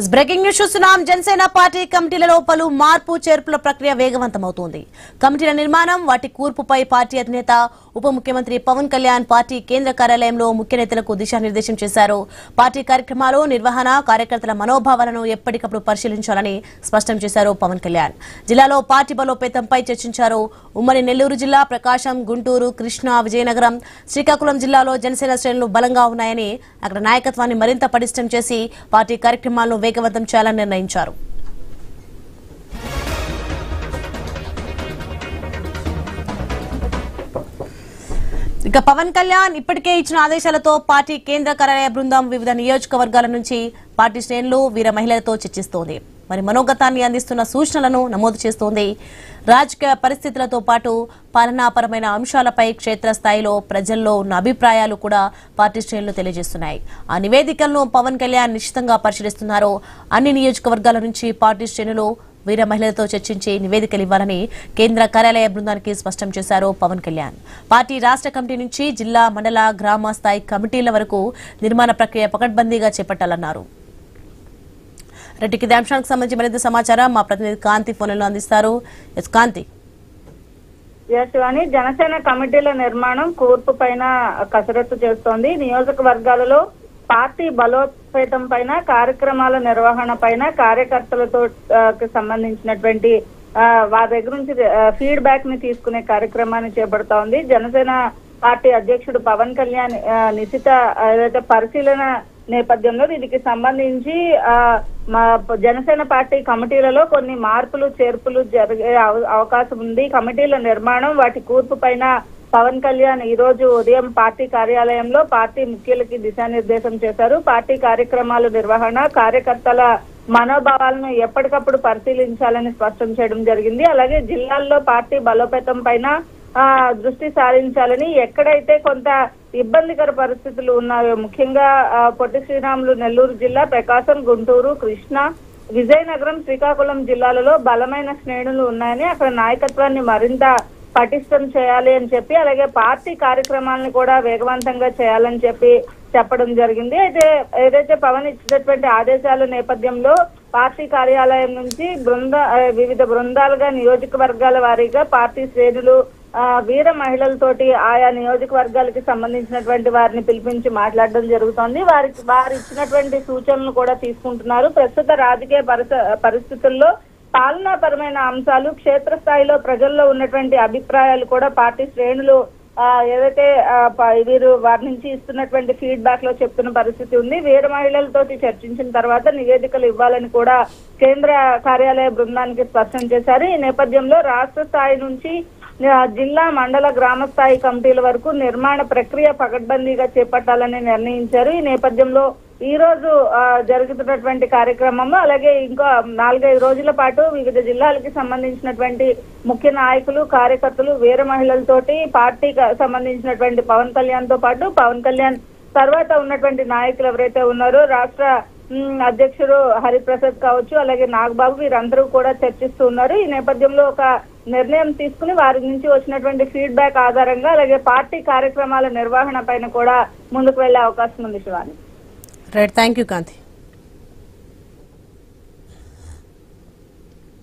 इस breaking news చూస్తున్నాం Janasena party కమిటీలలో పలు మార్పు చేర్పుల ప్రక్రియ వేగవంతమవుతోంది. కమిటీల నిర్మాణం వాటి కూర్పుపై పార్టీ అధినేత ఉప ముఖ్యమంత్రి పవన్ కళ్యాణ్ పార్టీ కేంద్ర కార్యాలయంలో ముఖ్య నేతలకు దిశానిర్దేశం చేశారు. పార్టీ కార్యక్రమాలు నిర్వహణ కార్యకర్తల మనోభావాలను ఎప్పటికప్పుడు పరిశీలించాలని స్పష్టం చేశారు పవన్ కళ్యాణ్. జిల్లాలో పార్టీ బలోపేతంపై చర్చించారు. ఉమ్మడి నెల్లూరు జిల్లా, ప్రకాశం, గుంటూరు, కృష్ణా, విజయనగరం, శ్రీకాకుళం జిల్లాలో జనసేన శ్రేణులు బలంగా ఉన్నాయని అక్కడ నాయకత్వాన్ని మరింత పటిష్టం చేసి పార్టీ కార్యక్రమాలను వేగవంతం చేయాలని నిర్ణయించారు. ఇక పవన్ కళ్యాణ్ ఇప్పటికే ఇచ్చిన ఆదేశాలతో పార్టీ కేంద్ర కార్యాలయ బృందం వివిధ నియోజకవర్గాల నుంచి పార్టీ శ్రేణులు, వీర మహిళలతో చర్చిస్తోంది. మరి మనోగతాన్ని అందిస్తున్న సూచనలను నమోదు చేస్తోంది. రాజకీయ పరిస్థితులతో పాటు పాలనాపరమైన అంశాలపై క్షేత్రస్థాయిలో ప్రజల్లో ఉన్న అభిప్రాయాలు కూడా పార్టీ శ్రేణులు తెలియజేస్తున్నాయి. ఆ నివేదికలను పవన్ కళ్యాణ్ నిశ్చితంగా పరిశీలిస్తున్నారు. అన్ని నియోజకవర్గాల నుంచి పార్టీ శ్రేణులు, వీర మహిళలతో చర్చించి నివేదికలు ఇవ్వాలని కేంద్ర కార్యాలయ బృందానికి స్పష్టం చేశారు పవన్ కళ్యాణ్. పార్టీ రాష్ట్ర కమిటీ నుంచి జిల్లా, మండల, గ్రామ స్థాయి కమిటీల వరకు నిర్మాణ ప్రక్రియ పకడ్బందీగా చేపట్టాలన్నారు. రెడ్డికి ఇదే అంశానికి సంబంధించి మరింత సమాచారం మా ప్రతినిధి కాంతి ఫోన్లో అందిస్తారు. కాంతి. జనసేన కమిటీల నిర్మాణం కూర్పు పైన కసరత్తు చేస్తోంది. నియోజకవర్గాలలో పార్టీ బలోపేతం పైన, కార్యక్రమాల నిర్వహణ పైన, కార్యకర్తలతో సంబంధించినటువంటి వారి దగ్గర నుంచి ఫీడ్బ్యాక్ ని తీసుకునే కార్యక్రమాన్ని చేపడతా ఉంది. జనసేన పార్టీ అధ్యక్షుడు పవన్ కళ్యాణ్ నిశిత ఏదైతే పరిశీలన నేపథ్యంలో దీనికి సంబంధించి జనసేన పార్టీ కమిటీలలో కొన్ని మార్పులు చేర్పులు జరిగే అవకాశం ఉంది. కమిటీల నిర్మాణం వాటి కూర్పు పైన పవన్ కళ్యాణ్ ఈ రోజు ఉదయం పార్టీ కార్యాలయంలో పార్టీ ముఖ్యులకి దిశానిర్దేశం చేశారు. పార్టీ కార్యక్రమాల నిర్వహణ, కార్యకర్తల మనోభావాలను ఎప్పటికప్పుడు పరిశీలించాలని స్పష్టం చేయడం జరిగింది. అలాగే జిల్లాల్లో పార్టీ బలోపేతం పైన దృష్టి సారించాలని, ఎక్కడైతే కొంత ఇబ్బందికర పరిస్థితులు ఉన్నాయో, ముఖ్యంగా పొట్టి శ్రీరాములు నెల్లూరు జిల్లా, ప్రకాశం, గుంటూరు, కృష్ణా, విజయనగరం, శ్రీకాకుళం జిల్లాలలో బలమైన శ్రేణులు ఉన్నాయని, అక్కడ నాయకత్వాన్ని మరింత పటిష్టం చేయాలి అని చెప్పి, అలాగే పార్టీ కార్యక్రమాలను కూడా వేగవంతంగా చేయాలని చెప్పడం జరిగింది. అయితే ఏదైతే పవన్ ఇచ్చినటువంటి ఆదేశాల నేపథ్యంలో పార్టీ కార్యాలయం నుంచి వివిధ బృందాలుగా నియోజకవర్గాల వారీగా పార్టీ శ్రేణులు, వీర మహిళలతోటి ఆయా నియోజకవర్గాలకి సంబంధించినటువంటి వారిని పిలిపించి మాట్లాడడం జరుగుతోంది. వారు ఇచ్చినటువంటి సూచనలు కూడా తీసుకుంటున్నారు. ప్రస్తుత రాజకీయ పరిస్థితుల్లో పాలనాపరమైన అంశాలు, క్షేత్రస్థాయిలో ప్రజల్లో ఉన్నటువంటి అభిప్రాయాలు కూడా పార్టీ శ్రేణులు ఏదైతే వీరు వారి నుంచి ఇస్తున్నటువంటి ఫీడ్బ్యాక్ లో చెప్తున్న పరిస్థితి ఉంది. వీర మహిళలతోటి చర్చించిన తర్వాత నివేదికలు ఇవ్వాలని కూడా కేంద్ర కార్యాలయ బృందానికి స్పష్టం చేశారు. ఈ నేపథ్యంలో రాష్ట్ర స్థాయి నుంచి జిల్లా, మండల, గ్రామ స్థాయి కమిటీల వరకు నిర్మాణ ప్రక్రియ పకడ్బందీగా చేపట్టాలని నిర్ణయించారు. ఈ నేపథ్యంలో ఈ రోజు జరుగుతున్నటువంటి కార్యక్రమంలో, అలాగే ఇంకా 4-5 రోజుల పాటు వివిధ జిల్లాలకి సంబంధించినటువంటి ముఖ్య నాయకులు, కార్యకర్తలు, వీర మహిళలతోటి పార్టీకి సంబంధించినటువంటి పవన్ కళ్యాణ్ తో పాటు పవన్ కళ్యాణ్ తర్వాత ఉన్నటువంటి నాయకులు ఎవరైతే ఉన్నారో, రాష్ట్ర అధ్యక్షుడు హరిప్రసాద్ కావచ్చు, అలాగే నాగబాబు, వీరందరూ కూడా చర్చిస్తూ ఉన్నారు. ఈ నేపథ్యంలో ఒక నిర్ణయం తీసుకుని వారి నుంచి వచ్చినటువంటి ఫీడ్బ్యాక్ ఆధారంగా అలాగే పార్టీ కార్యక్రమాల నిర్వహణ పైన కూడా ముందుకు వెళ్లే అవకాశం ఉంది. Shivani. Right, thank you Kanthi.